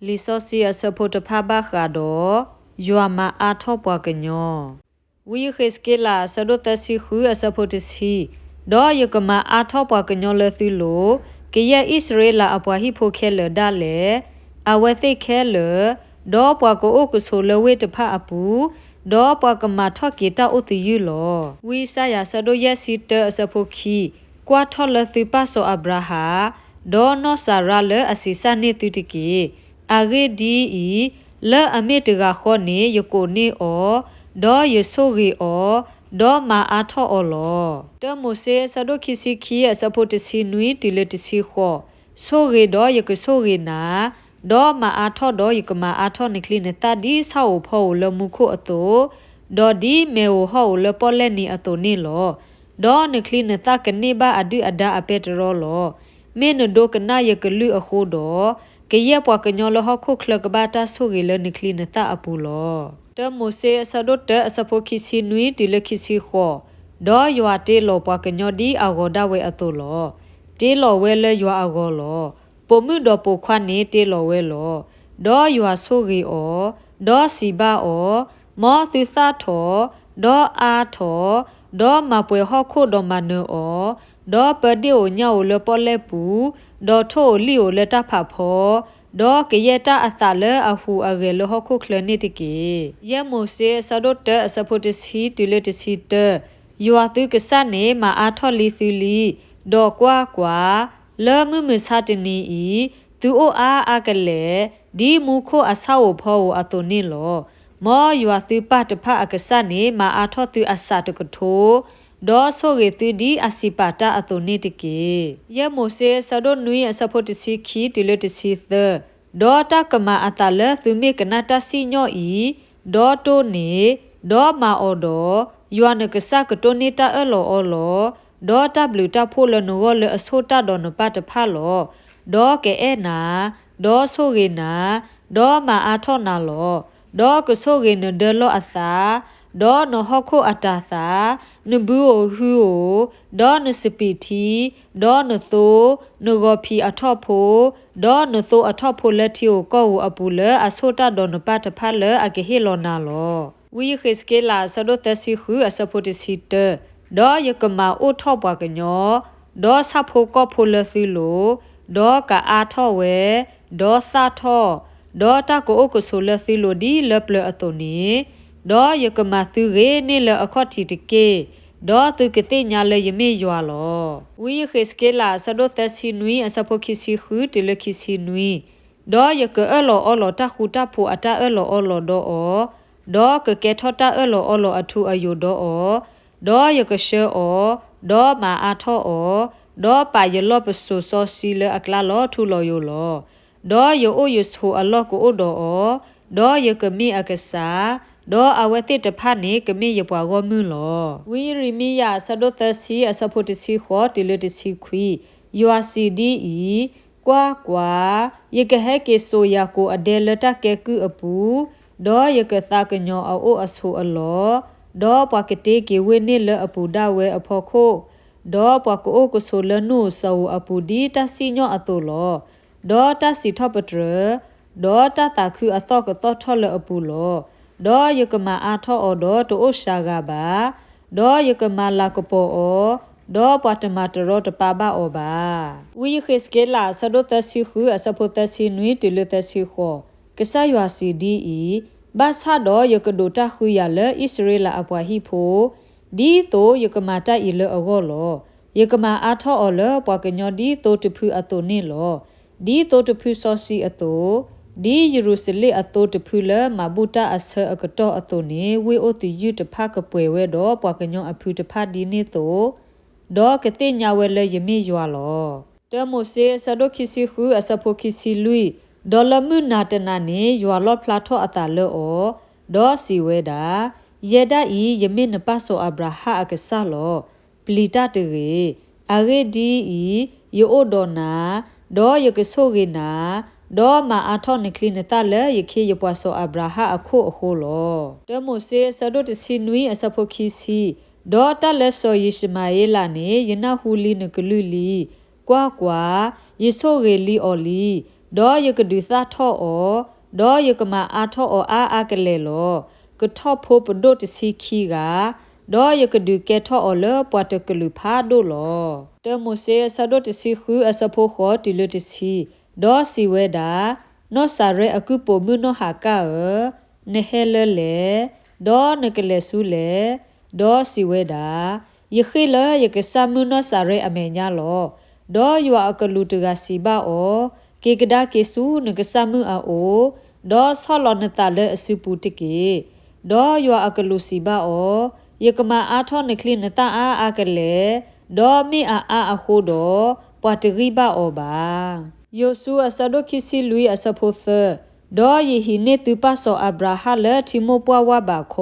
လီစောစီအစဖို့တဖဘခါတော့ယွာမအားထောပွားကညောဝီခေစကေလာဆဒတ်စီခူအစဖို့တစီဒေါ်ယကမအားထောပွားကညောလသီလိုကေယဣသရေလအပွားဟိဖိုခဲလဒါလေအဝသိခဲလဒေါ်ပွားကိုအကုဆိုလဝေတဖအပူဒေါ်ပွားကမထော့ကေတာဥတီယူလောဝီဆာယာဆဒိုယစီတအစဖို့ခီကွာထော်လသီပါဆိုအဗရာဟာဒေါ်နောဆာရာလအစီစနေတူတကေအဂေဒီဤလဲအမေတကခေါနေယကိုနေအောဒေါ်ယဆိုဂီအောဒေါ်မာအားထောအောလောတမိုဆေဆဒိုခိစီခီအစဖို့တစီနွီတီလက်တစီခေါဆိုဂီဒေါ်ယကဆိုဂီနာဒေါ်မာအားထောဒေါ်ယကမာအားထောနကလီနေတာဒီဆောက်ဖို့လမှုခုအတိုဒေါ်ဒီမေဝဟောလပေါ်လက်နီအတိုနေလောဒေါ်နကလီနေတာကနေဘာအဒူအဒါအပက်တရောလောမင်းဒိုကနာယကလူအခုတော့ကရပွားကညောလဟခုခလကဘာတာဆိုဂီလနကလီနတာအပူလောတမိုဆေဆဒတ်အစဖိုခိစီနွီတီလခိစီခေါ်ဒေါ်ယွာတေလောပွားကညောဒီအဂောဒဝဲအတူလောတေလောဝဲလဲယွာအဂောလောပုံမှုတော်ပိုခွနေတေလောဝဲလောဒေါ်ယွာဆိုဂီအောဒေါ်စီဘာအောမောသီသာထောဒေါ်အားထောဒေါ်မပွဲဟခုဒေါ်မနောအောဒေါ်ပဒီအိုညောလပေါ်လဲပူဒေါ်ထိုလီအိုလက်တဖဖောဒေါ်ကရတာအသလအဟူအဂေလဟခုခလနိတကေယမိုဆေဆဒတ်အစဖို့တစီတူလက်တစီတယွာသူကစနေမအားထော်လီသီလီဒေါ်ကွာလဲမမစတနီဤသူအိုအားအကလေဒီမူခိုအဆောက်ဖောအတုန်လောမောယွာသူပတ်တဖအကစနေမအားထော်သူအစတကထိုဒေါ်ဆိုရီသူဒီအစီပါတာအတုန်တကေယမိုဆေဆဒတ်နွီအစဖို့တစီခီတူလက်တစီသဒေါ်တကမအတလသူမေကနာတစီညောဤဒေါ်တိုနေဒေါ်မာအော်ဒေါ်ယွာနကစကတိုနေတာအလောအလောဒေါ်တဘလူတဖိုလနောလအဆိုတာဒေါ်နပတ်တဖလောဒေါ်ကဲနာဒေါ်ဆိုဂေနာဒေါ်မာအားထောနာလောဒေါ်ကဆိုဂေနဒလောအသာဒေါ်နဟခုအတာသာနဘူဟူဒေါ်နစပီတီဒေါ်နသောနဂောဖီအထော့ဖိုဒေါ်နသောအထော့ဖိုလက်တီကိုကောအပူလအဆိုတာဒေါ်နပတ်တဖလအကဟေလောနာလောဝီခစ်ကေလာဆဒတ်စီခူအစပိုတစီတဒေါ်ယကမာအိုထော့ပွားကညောဒေါ်ဆဖိုကောဖိုလသီလိုဒေါ်ကအားထော့ဝဲဒေါ်သာထော့ဒေါ်တကိုအိုကဆိုလသီလိုဒီလပလအတုန်နီဒေါ်ယကမာသူရေနေလအခေါတီတကေဒေါ်သူကတိညာလေယမေယွာလောဝီခစ်ကေလာဆဒတ်စီနွီအစဖိုခိစီခူတလခိစီနွီဒေါ်ယကအလောတခုတဖိုအတာအလောဒေါ်ဒေါ်ကကဲထောတာအလောအထူအယိုဒေါ်ဒေါ်ယကရှေအောဒေါ်မာအားထောဒေါ်ပါယလောပဆူဆောစီလအကလာလောထူလောယိုလောဒေါ်ယိုအိုယဆူအလောကိုအိုဒေါ်ဒေါ်ယကမီအကစာဒေါ်အဝတိတဖာနေကမေယပွားဂောမွန်းလောဝီရီမီယာဆဒတ်စီအစဖို့တစီခေါ်တီလက်တစီခွီ URCDE ကွာယကဟဲကေဆိုယာကိုအဒဲလတကဲကူအပူဒေါ်ယကသကညောအိုအဆူအလောဒေါ်ပွားကတေကေဝေနေလအပူဒါဝဲအဖို့ခိုဒေါ်ပွားကိုကဆိုလနုဆောအပူဒီတစီညောအတူလောဒေါ်တစီထပတရဒေါ်တတခုအသောကသောထောလအပူလောဒေါ်ယကမာအားထောအော်ဒေါ်တိုရှာကပါဒေါ်ယကမာလာကပိုအောဒေါ်ပတ်တမတရောတပါပါအောပါဝီခစ်ကေလာဆဒတ်စီခူအစဖို့တစီနွီတူလတစီခေါ်ကဆာယွာစီဒီဘာသာဒေါ်ယကဒိုတာခူရလဣသရေလအပွားဟိဖိုဒီတိုယကမာတအီလအဂောလောယကမာအားထောအော်လပွားကညောဒီတိုတဖူအတုနေလောဒီတိုတဖူဆောစီအတုဒီယေရုရှလေအတိုတဖူလမဘူတာအဆအကတောအတုနေဝေအိုတီယူတဖကပွဲဝဲတော့ပွားကညောအဖူတဖဒီနေတိုဒေါ်ကတိညာဝဲလေယမေယွာလောတမိုဆေဆဒိုခိစီခူအစဖိုခိစီလူဒေါ်လမှုနာတနာနေယွာလောဖလာထောအတာလောဒေါ်စီဝဲတာယေဒဤယမေနပဆောအဗရာဟာအကဆာလောပလီတာတေအဂေဒီဤယိုဒေါနာဒေါ်ယကဆိုဂေနာဒေါ်မာအားထောနကလီနတာလေယခေယပွားဆောအဗရာဟာအခုအခုလောတမိုဆေဆဒတ်စီနွီအစဖိုခိစီဒေါ်တလက်ဆောယေရှမာယေလာနေယနာဟူလီနကလူလီကွာယေဆိုဂေလီအော်လီ ดอยกดูซาท่ออดอยกมาอาท่ออากะเลโลกท่อโพปโดตสิคีกาดอยกดูแกท่อเลปวตกลุพาโดโลเตโมเซซาโดตสิคูอสะโพขอติเลตสิดอสิเวดานอสาเรอกุปมุนหากาเนเฮเลเลดอนกเลสุเลดอสิเวดายขิเลยกสามุนสาเรอเมญาโลดอยัวอกลุตกาสิบาโอเกกดาเกสุนกสามุอาโอดอซอลอนตาเลอสุปุติเกดอยัวอกลุสิบาโอยกมาอาทอนคลินตาอากะเลดอมิอาโคดอปวตริบาโอบาโยซูอสะดอคิซิลุยอสะโพเธดอยิหิเนตุปะโซอับราฮาเลทิโมปวาวาบาโค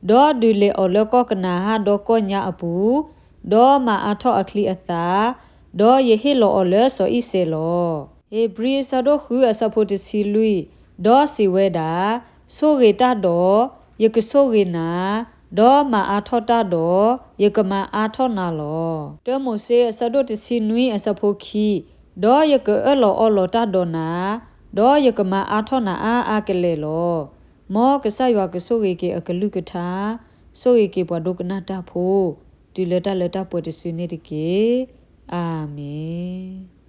ดอดูเลอเลก็กนาฮาดอก็ญาอปูดอมาอาทออคลีอตาดอยิฮิโลอเลโซอิเซโลเอบรีซาดอคูอสะโพติซิลุยดอสิเวดาโซเกตาดอยกโซเกนาดอมาอาทอตาดอยกมาอาทอนาโลเตโมเซสะดอติซินุยอสะโพคีดอยกอโลอโลตาดอนาดอยกมาอาทอนาอากะเลโลမောကဆယွာကဆိုရေကေအကလုကထာဆိုရေကေဘွာဒုကနာတာဖိုဒီလတာလတာပွေတဆွေနေတကေအာမင်